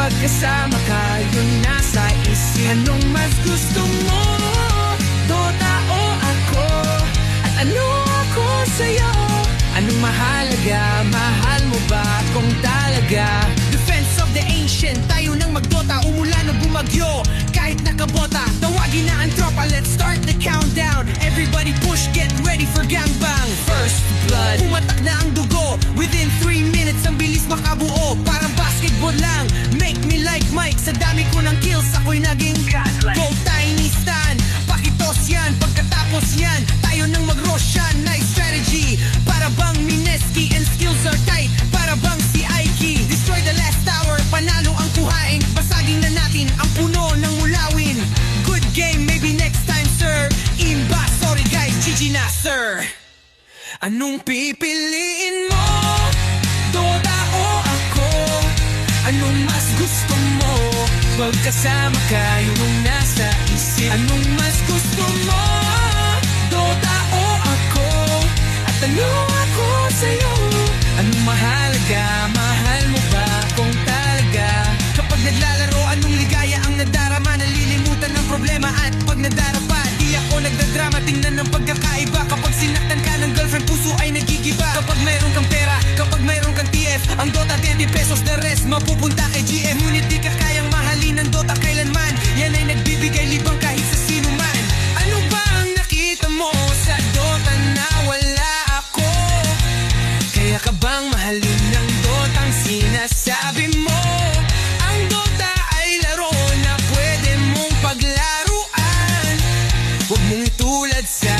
Pagkasama ka, yun nasa isip. Anong mas gusto mo? Dota o ako? At ano ako sa'yo? Anong mahalaga? Mahal mo ba kung talaga? Defense of the ancient, tayo nang magdota. Umulan o bumagyo, kahit nakabota. Tawagin na ang tropa, let's start the countdown. Everybody push, get ready for gangbang. First blood, Pumatak na ang dugo, within 3 minutes ang bilis makabuo. Parang basketball lang, make me like Mike. Sa dami ko ng kills, ako'y naging godlike. Go tiny stand, pakitos yan. Pagkatapos yan, tayo nang mag-Roshan. Nice strategy, para bang Mineski. And skills are tight, para bang si Aiki. Destroy the last tower, panalo ang kuhaing. Basagin na natin ang puno ng mulawin. Good game, maybe next time sir. Imba, sorry guys, GG na sir. anong pipiliin mo? Dota o ako? Anong mas gusto mo? Pagkasama ka, yun ang nasa isip. Anong mas gusto mo? Dota o ako? At ano ako sa'yo? Anong mahalaga? Mahal mo ba kung talaga? Kapag naglalaro, anong ligaya ang nadarama? Nalilimutan ng problema at pag nadarapa, di ako nagdadrama. Tingnan ang pagkakaiba. Kapag sinaktan ka ng girlfriend, puso ay nagigiba. Kapag mayroon kang pera, kapag mayroon kang TF, ang Dota 20 pesos, the rest mapupunta kay GF. Ngunit di ka kayang mahalin ng Dota kailanman. Yan ay nagbibigay libang kahit sa sino man. Ano ba ang nakita mo sa Dota na wala ako? Kaya ka bang mahalin ng Dotang sinasabi mo? Ang Dota ay laro na pwede mong paglaruan. Huwag mong itulad sa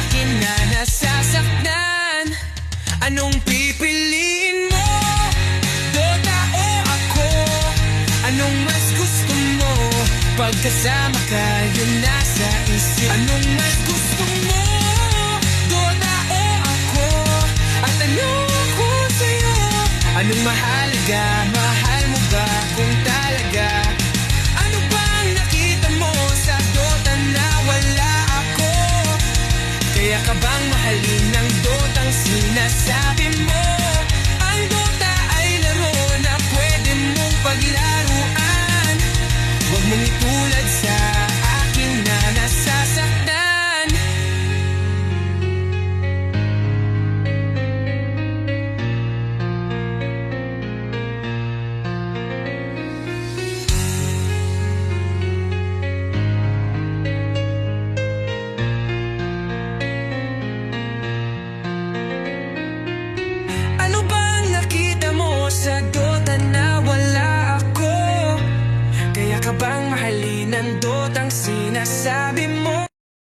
akin na nasasaktan. Anong pipiliin mo? Dota o ako? Anong mas gusto mo? Pagkasama ka, yun nasa isip. Anong mas gusto mo? Dota o ako? At ano ako sa'yo? Anong mahalaga? Mahal mo ba kung talaga? Ano bang nakita mo sa Dota na wala ako? Kaya ka bang mahalin ng Dotang sinasabi mo? Ang Dota ay laro na pwede mong paglaruan. Huwag mong itulad sa akin na nasasaktan. Ano bang nakita mo sa Dota na wala ako? Kaya ka bang mahalin ang Dotang sinasabi mo?